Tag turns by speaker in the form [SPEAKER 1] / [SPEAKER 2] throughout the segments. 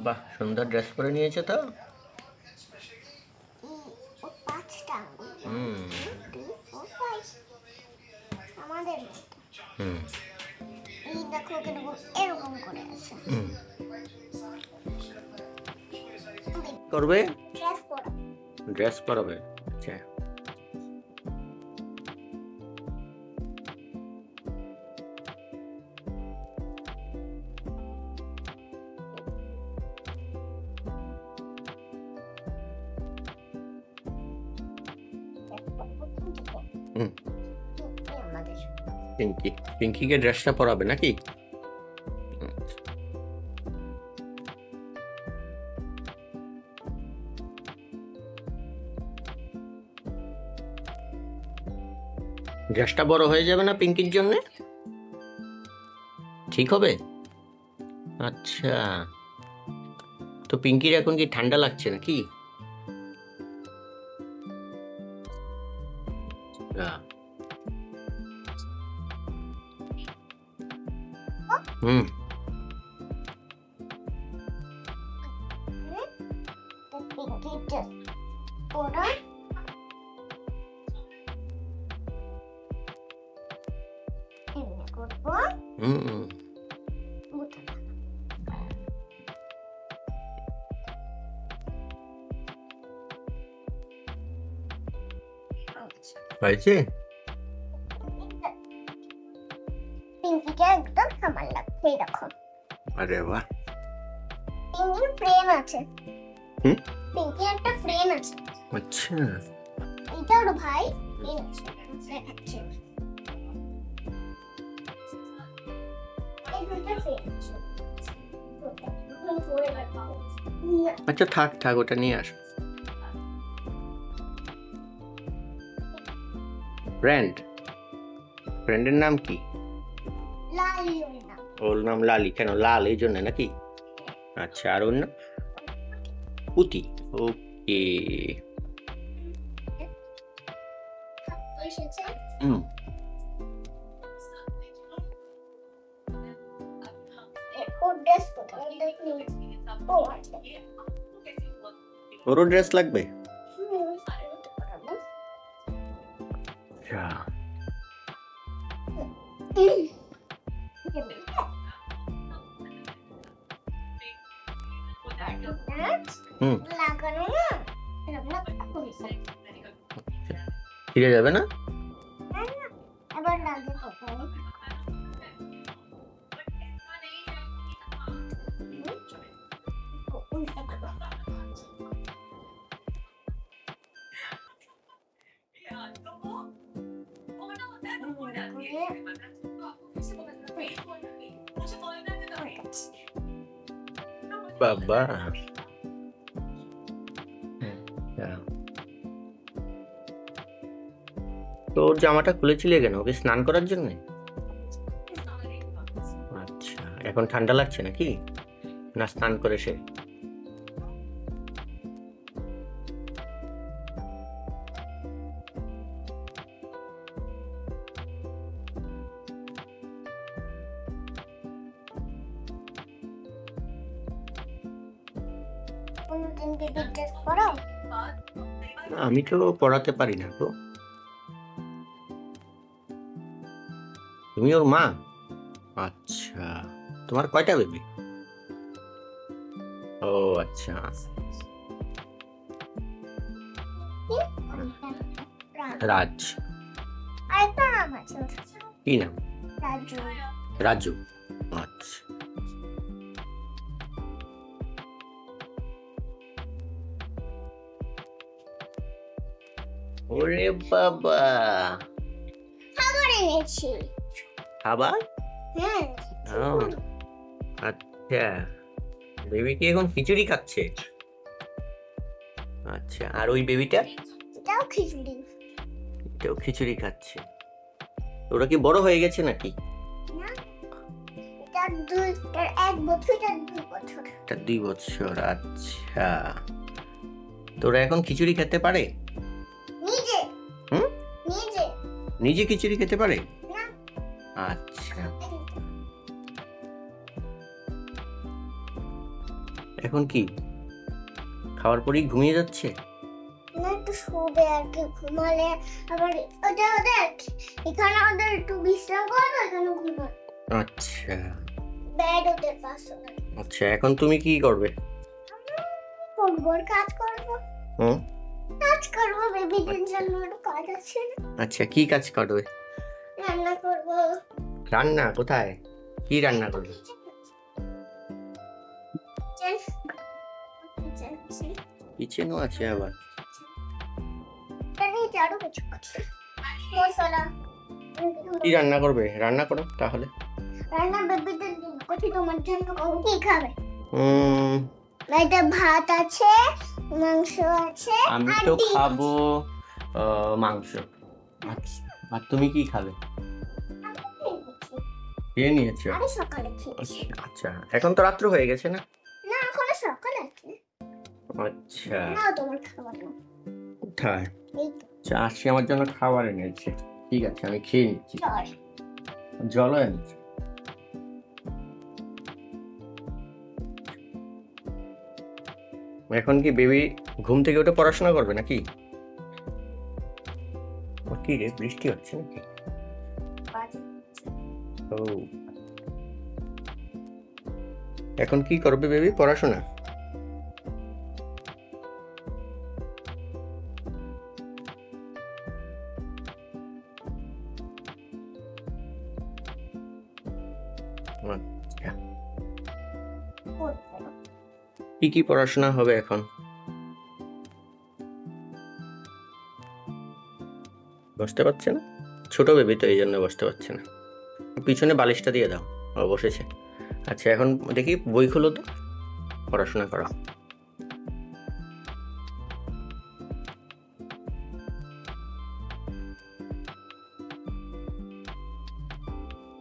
[SPEAKER 1] বাহ, সুন্দর ড্রেস পরে নিয়েছে তো।
[SPEAKER 2] ও 5টা আঙ্গুল।
[SPEAKER 1] হুম
[SPEAKER 2] 2, 3, 4, 5 আমাদের মতো।
[SPEAKER 1] হুম
[SPEAKER 2] এই দেখো কিরকম এরকম করে আছে।
[SPEAKER 1] হুম। করবে
[SPEAKER 2] ড্রেস পরা।
[SPEAKER 1] ড্রেস পরাবে। আচ্ছা, হুম।
[SPEAKER 2] আমাদের
[SPEAKER 1] পিঙ্কিকে ড্রেসটা পরাবে নাকি? ড্রেসটা বড় হয়ে যাবে না পিঙ্কির জন্য? ঠিক হবে। আচ্ছা, তো পিঙ্কির এখন কি ঠান্ডা লাগছে নাকি? হুম
[SPEAKER 2] পিঙ্কি ড্রেস পরা। এমনি করবো।
[SPEAKER 1] হুম।
[SPEAKER 2] বুঝলাম। আচ্ছা।
[SPEAKER 1] হয়েছে।
[SPEAKER 2] পিঙ্কিকে একদম সমান লাগছে এরকম।
[SPEAKER 1] আরে বাহ।
[SPEAKER 2] পিঙ্কির ফ্রেন্ড আছে।
[SPEAKER 1] হুম।
[SPEAKER 2] পিঙ্কি একটা ফ্রেন্ড আছে।
[SPEAKER 1] আচ্ছা,
[SPEAKER 2] এটা ওর ভাই ফ্রেন্ড আছে। দেখাচ্ছে। এই দুটো ফ্রেন্ড আছে।
[SPEAKER 1] আচ্ছা, থাক থাক, ওটা নিয়ে আসো। ফ্রেন্ডের নাম কি?
[SPEAKER 2] লালি না।
[SPEAKER 1] ওর নাম লালি? কেন লাল এই জন্য নাকি? আচ্ছা, আর ওর নাম পুতি। ওকে।
[SPEAKER 2] এসেছে।
[SPEAKER 1] হুম।
[SPEAKER 2] ওর ড্রেস কোথায় দেখি। ও আচ্ছা।
[SPEAKER 1] ওরও ড্রেস লাগবে? আচ্ছা। হুম।
[SPEAKER 2] লাগানো না এরকম করেছে।
[SPEAKER 1] ফিরে যাবে না?
[SPEAKER 2] এবার লাগে কোথায়?
[SPEAKER 1] বাবা। তো ওর জামাটা খুলেছিলে কেন? ওকে স্নান করার জন্য? আচ্ছা, এখন ঠান্ডা লাগছে নাকি? না স্নান করে সে?
[SPEAKER 2] কোনদিন বেবি ড্রেস পরাও?
[SPEAKER 1] আমি তো পড়াতে পারি না তো। তুমি ওর মা? আচ্ছা, তোমার কয়টা বেবি? ও আচ্ছা। রাজ।
[SPEAKER 2] আরেকটা নাম আছে।
[SPEAKER 1] কি নাম?
[SPEAKER 2] রাজু।
[SPEAKER 1] রাজু। আচ্ছা। ওরে বাবা,
[SPEAKER 2] খাবার এনেছি।
[SPEAKER 1] খাবার?
[SPEAKER 2] হ্যাঁ।
[SPEAKER 1] ও, আচ্ছা, বেবি কি এখন খিচুড়ি খাচ্ছে? আচ্ছা, আর ওই বেবিটা?
[SPEAKER 2] এটাও খিচুড়ি।
[SPEAKER 1] এটাও খিচুড়ি খাচ্ছে। ওরা কি বড় হয়ে গেছে নাকি?
[SPEAKER 2] না, এটার 1 বছর, এটার 2 বছর।
[SPEAKER 1] এটা 2 বছর। আচ্ছা, তোরা এখন খিচুড়ি খেতে পারে?
[SPEAKER 2] নিজে।
[SPEAKER 1] হুম।
[SPEAKER 2] নিজে।
[SPEAKER 1] নিজে খিচুড়ি খেতে পারে?
[SPEAKER 2] না।
[SPEAKER 1] আচ্ছা, এখন কি খাওয়ার পরেই ঘুমিয়ে যাচ্ছে?
[SPEAKER 2] না একটু শোবে আর কি, ঘুমালে আবার ওদের এখানে ওদের একটু বিশ্রাম করবে, এখানে ঘুমাবে।
[SPEAKER 1] আচ্ছা
[SPEAKER 2] বেড ওদের পাশে।
[SPEAKER 1] আচ্ছা, এখন তুমি কি করবে?
[SPEAKER 2] করবো আর কাজ করবো,
[SPEAKER 1] হুম
[SPEAKER 2] কাজ করবো, বেবিদের জন্য একটু কাজ আছে না?
[SPEAKER 1] আচ্ছা, কি কাজ করবে?
[SPEAKER 2] রান্না করবো।
[SPEAKER 1] রান্না? কোথায়? কি রান্না করবে? কিচেনও আছে আবার?
[SPEAKER 2] আরো কিছু আছে, মশলা।
[SPEAKER 1] কি রান্না করবে? রান্না করো তাহলে।
[SPEAKER 2] রান্না বেবিদের জন্য করছি, তোমার জন্য করবো। কি খাবে?
[SPEAKER 1] উম,
[SPEAKER 2] বাড়িতে ভাত আছে, মাংস আছে,
[SPEAKER 1] আমি
[SPEAKER 2] আর
[SPEAKER 1] তো
[SPEAKER 2] ডিম
[SPEAKER 1] খাবো মাংস। আচ্ছা, আর তুমি কি খাবে?
[SPEAKER 2] আছে।
[SPEAKER 1] খেয়ে নিয়েছো?
[SPEAKER 2] আরে সকালে খেয়েছি।
[SPEAKER 1] আচ্ছা, এখন তো রাত্র হয়ে গেছে না?
[SPEAKER 2] না এখনো সকাল আছে।
[SPEAKER 1] আচ্ছা,
[SPEAKER 2] না তোমার খাবার না।
[SPEAKER 1] কোথায়?
[SPEAKER 2] এই তো
[SPEAKER 1] আচ্ছা, আসছি, আমার জন্য খাবার এনেছে। ঠিক আছে, আমি খেয়ে নিচ্ছি।
[SPEAKER 2] চল।
[SPEAKER 1] জলও এনেছে। এখন কি বেবি ঘুম থেকে উঠে পড়াশোনা করবে নাকি? ও কি রে, বৃষ্টি হচ্ছে নাকি? ও, এখন কি করবে বেবি? পড়াশোনা? আচ্ছা, কি কি পড়াশোনা হবে এখন? বসতে পারছে না, ছোট বেবি তো, এই জন্য বসতে পারছে না। পিছনে বালিশটা দিয়ে দাও, ও বসেছে। আচ্ছা, এখন দেখি বই খুলো তো, পড়াশোনা করো।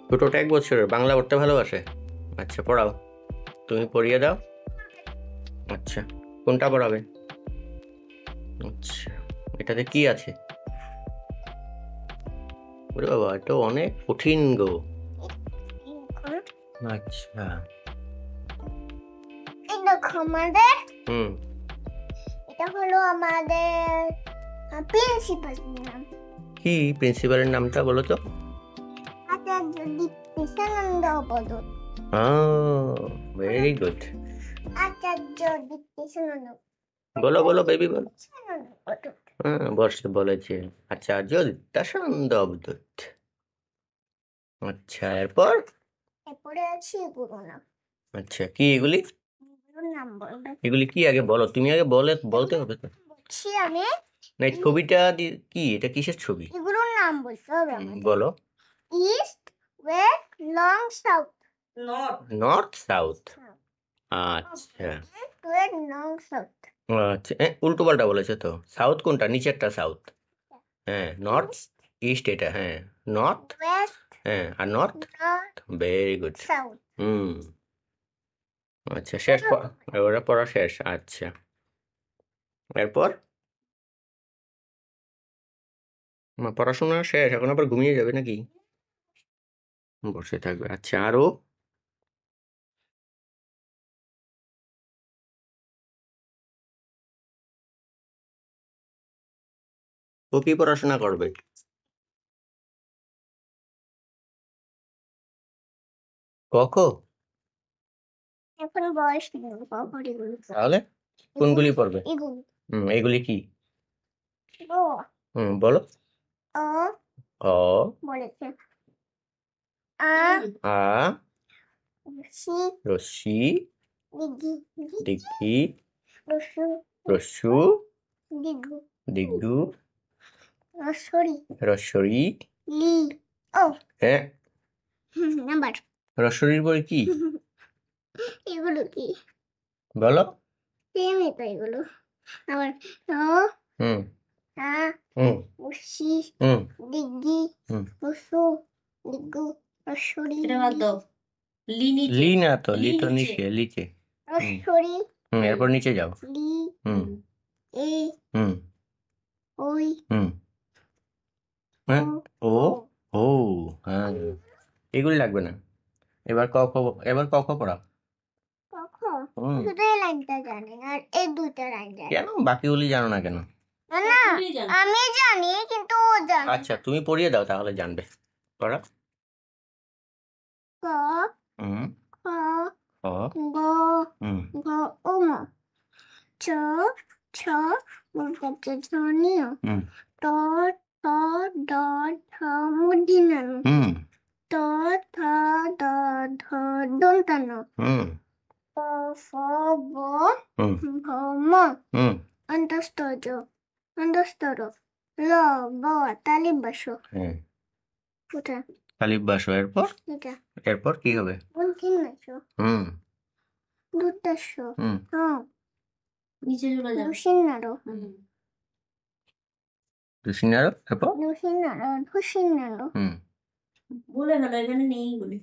[SPEAKER 1] ছোটটা 1 বছরের, বাংলা পড়তে ভালোবাসে। আচ্ছা, পড়াও, তুমি পড়িয়ে দাও। আচ্ছা, কোনটা পড়াবে? আচ্ছা, এটাতে কি আছে? ওরে বাবা, এটা অনেক কঠিন গো। আচ্ছা,
[SPEAKER 2] এই দেখো আমাদের,
[SPEAKER 1] হুম,
[SPEAKER 2] এটা হলো আমাদের প্রিন্সিপাল নাম।
[SPEAKER 1] কি প্রিন্সিপালের নামটা বলো তো?
[SPEAKER 2] আচার্য দীপ্তিসানন্দ বদল।
[SPEAKER 1] Very good.
[SPEAKER 2] আচার্য দীপ্তিসানন্দ
[SPEAKER 1] বলো বলো বেবি, বলো।
[SPEAKER 2] বদল।
[SPEAKER 1] হ্যাঁ, বলেছে আচার্য বিদ্যাসানন্দ অবধূত। আচ্ছা, এরপর?
[SPEAKER 2] এরপরে আছে এগুলো নাম।
[SPEAKER 1] আচ্ছা, কি এগুলি?
[SPEAKER 2] এগুলোর নাম বলবে।
[SPEAKER 1] এগুলি কি আগে বলো, তুমি আগে বলতে হবে তো।
[SPEAKER 2] বলছি আমি,
[SPEAKER 1] না, এই ছবিটা কি, এটা কিসের ছবি?
[SPEAKER 2] এগুলোর নাম বলতে হবে আমাদের।
[SPEAKER 1] বলো।
[SPEAKER 2] East, West, long, south.
[SPEAKER 1] North south. আচ্ছা
[SPEAKER 2] ওয়েস্ট, লং, সাউথ।
[SPEAKER 1] আচ্ছা, উল্টো পাল্টা বলেছে তো। সাউথ কোনটা? নিচেরটা সাউথ। হ্যাঁ, নর্থ ইস্ট, এটা হ্যাঁ নর্থ।
[SPEAKER 2] ওয়েস্ট,
[SPEAKER 1] হ্যাঁ, আর north.
[SPEAKER 2] North,
[SPEAKER 1] very good.
[SPEAKER 2] South.
[SPEAKER 1] Hmm, আচ্ছা, শেষ ওরা পড়া শেষ। আচ্ছা, এরপর? পড়াশোনা শেষ, এখন আবার ঘুমিয়ে যাবে নাকি? বসে থাকবে। আচ্ছা, আরো? ও কি পড়াশোনা করবে? ক খ?
[SPEAKER 2] এখন বয়স নেই কখন এগুলো।
[SPEAKER 1] তাহলে কোনগুলি পড়বে?
[SPEAKER 2] এগুলো
[SPEAKER 1] এগুলি কি?
[SPEAKER 2] ও,
[SPEAKER 1] বলো।
[SPEAKER 2] অ
[SPEAKER 1] অ,
[SPEAKER 2] বলেছে,
[SPEAKER 1] আ,
[SPEAKER 2] সি,
[SPEAKER 1] রস্যি,
[SPEAKER 2] দিঘি,
[SPEAKER 1] দিঘি,
[SPEAKER 2] রসু,
[SPEAKER 1] রস্যু,
[SPEAKER 2] দিঘু,
[SPEAKER 1] দিঘু,
[SPEAKER 2] রসরি,
[SPEAKER 1] রস্বরি।
[SPEAKER 2] লি, ও
[SPEAKER 1] হ্যাঁ,
[SPEAKER 2] নাম্বার।
[SPEAKER 1] রস্বরির পরে কি?
[SPEAKER 2] এগুলো কি?
[SPEAKER 1] বলো।
[SPEAKER 2] সেমই তো এগুলো। আবার ও,
[SPEAKER 1] হুম
[SPEAKER 2] আ,
[SPEAKER 1] হুম
[SPEAKER 2] রসি,
[SPEAKER 1] হুম
[SPEAKER 2] দিঘি,
[SPEAKER 1] হুম
[SPEAKER 2] রসু, দিঘু, রসরি,
[SPEAKER 3] এটা বাদ দাও। লি নিচে।
[SPEAKER 1] লি না তো, লি
[SPEAKER 3] লি
[SPEAKER 1] তো
[SPEAKER 3] নিচে।
[SPEAKER 1] নিচে।
[SPEAKER 2] রসরি,
[SPEAKER 1] এরপর নিচে যাও।
[SPEAKER 2] লি,
[SPEAKER 1] হুম
[SPEAKER 2] এ,
[SPEAKER 1] হুম
[SPEAKER 2] ওই,
[SPEAKER 1] হুম হ্যাঁ, ও,
[SPEAKER 2] ও।
[SPEAKER 1] ও, হ্যাঁ, এগুলি লাগবে না। এবার ক খ, এবার ক খ পড়াও।
[SPEAKER 2] কখন?
[SPEAKER 1] হুম।
[SPEAKER 2] শুধু এই লাইনটা জানি আর এই দুইটা লাইন জানি।
[SPEAKER 1] কেন বাকিগুলি জানো না কেন?
[SPEAKER 2] না না
[SPEAKER 3] সবগুলোই জানো।
[SPEAKER 2] আমি জানি কিন্তু ও জানে।
[SPEAKER 1] আচ্ছা তুমি পড়িয়ে দাও তাহলে জানবে। পড়া।
[SPEAKER 2] ক
[SPEAKER 1] হুম।
[SPEAKER 2] খ
[SPEAKER 1] খ।
[SPEAKER 2] গ
[SPEAKER 1] হুম।
[SPEAKER 2] ঘ ও ম চ ছ বর্গের ধ্বনিও
[SPEAKER 1] হুম।
[SPEAKER 2] ট ঠ ড ঢ মূর্ধন্য
[SPEAKER 1] হুম।
[SPEAKER 2] ত থ দ ধ দন্তান্ন
[SPEAKER 1] হুম।
[SPEAKER 2] প ফ ব
[SPEAKER 1] হুম।
[SPEAKER 2] ভ ম
[SPEAKER 1] হুম।
[SPEAKER 2] অন্তস্তজ অন্তস্তর ল ব তালিবাস
[SPEAKER 1] হ্যাঁ
[SPEAKER 2] কোথা
[SPEAKER 1] তালিব বাসো এরপর
[SPEAKER 2] এটা
[SPEAKER 1] এরপর কি হবে?
[SPEAKER 2] বন্ধিনাশ
[SPEAKER 1] হুম।
[SPEAKER 2] দুর্দাস
[SPEAKER 1] হুম।
[SPEAKER 2] হ্যাঁ
[SPEAKER 3] নিচে চলে যাবে।
[SPEAKER 2] দুসিন্নারো
[SPEAKER 1] দুসিনারো এরপর
[SPEAKER 2] দুসিন্নারো ধুসিন্নারো
[SPEAKER 1] হুম।
[SPEAKER 3] বলে ফেলো, এখানে নেই বলে।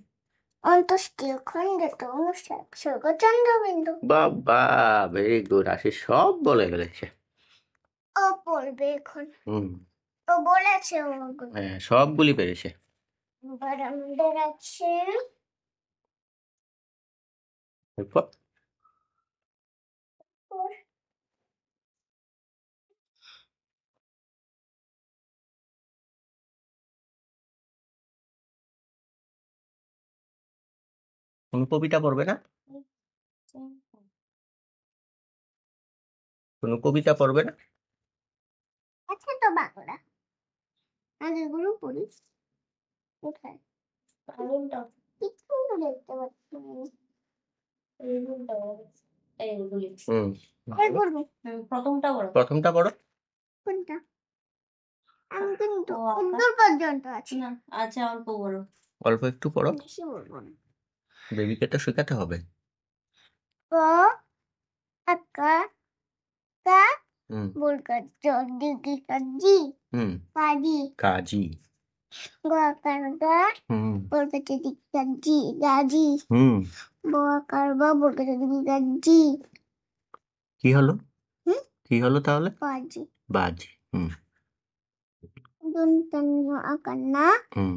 [SPEAKER 2] অন্তস্তীয় খণ্ডিত অনুষ্ঠান স্বর্গ চন্দ্রবিন্দু
[SPEAKER 1] বাবা ভেরি গুড, আশিস সব বলে ফেলেছে।
[SPEAKER 2] ও পড়বে এখন
[SPEAKER 1] হুম।
[SPEAKER 2] ও বলেছে ওগুলো
[SPEAKER 1] হ্যাঁ সবগুলি পেরেছে।
[SPEAKER 2] এবার আমাদের আছে
[SPEAKER 1] এরপর কোনো কবিতা পড়বে না? কোনো কবিতা পড়বে না?
[SPEAKER 2] আছে তো বাংলা আগে এগুলো পড়ি কোথায় কিছু তো দেখতে পাচ্ছি না।
[SPEAKER 3] এইগুলি।
[SPEAKER 1] হুম।
[SPEAKER 2] এই পড়বো
[SPEAKER 3] প্রথমটা বলো।
[SPEAKER 1] প্রথমটা পড়ো।
[SPEAKER 2] কোনটা আমি কিন্তু
[SPEAKER 3] ও আঁকা।
[SPEAKER 2] উত্তর পর্যন্ত আছি
[SPEAKER 3] না, আচ্ছা অল্প বলো।
[SPEAKER 1] অল্প একটু পড়ো,
[SPEAKER 2] বেশি বলবো না
[SPEAKER 1] বেবিকে তো শেখাতে হবে।
[SPEAKER 2] ক আকা কা
[SPEAKER 1] হুম।
[SPEAKER 2] বলকার জল দিগি কাজি
[SPEAKER 1] হুম।
[SPEAKER 2] কাজি
[SPEAKER 1] কাজী।
[SPEAKER 2] গ আকার গা
[SPEAKER 1] হুম।
[SPEAKER 2] বলকাতে দিগি কাজি গাজি
[SPEAKER 1] হুম।
[SPEAKER 2] ব আকার বা বলকাতে দিগি গাজি
[SPEAKER 1] কি হলো?
[SPEAKER 2] হুম
[SPEAKER 1] কি হলো তাহলে?
[SPEAKER 2] কাজি
[SPEAKER 1] বাজি। হুম।
[SPEAKER 2] দন্তন্য আকার না
[SPEAKER 1] হুম।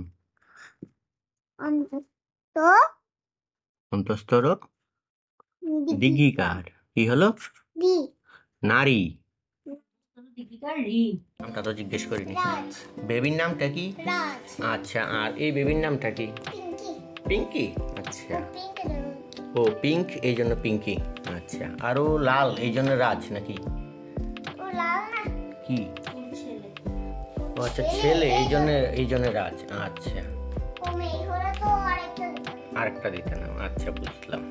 [SPEAKER 2] অন্তত
[SPEAKER 1] অন্তস্তর
[SPEAKER 2] দিগি
[SPEAKER 1] দিঘিকার কি হলো?
[SPEAKER 2] দি
[SPEAKER 1] নারী।
[SPEAKER 3] দীপিকার রি।
[SPEAKER 1] নামটা তো জিজ্ঞেস করিনি।
[SPEAKER 2] রাজ
[SPEAKER 1] বেবির নামটা কি?
[SPEAKER 2] রাজ
[SPEAKER 1] আচ্ছা আর এই বেবির নামটা কি?
[SPEAKER 2] পিঙ্কি
[SPEAKER 1] পিঙ্কি। আচ্ছা
[SPEAKER 2] পিঙ্ক
[SPEAKER 1] ও পিঙ্ক এই জন্য পিঙ্কি। আচ্ছা আর ও লাল এই জন্য রাজ নাকি
[SPEAKER 2] ও লাল না
[SPEAKER 1] কি?
[SPEAKER 3] ছেলে।
[SPEAKER 1] ও আচ্ছা ছেলে এই জন্য রাজ। আচ্ছা
[SPEAKER 2] ও মেয়ে হলে তো আরেকটা দিতে হবে।
[SPEAKER 1] আরেকটা দিতে নাও। আচ্ছা বুঝলাম।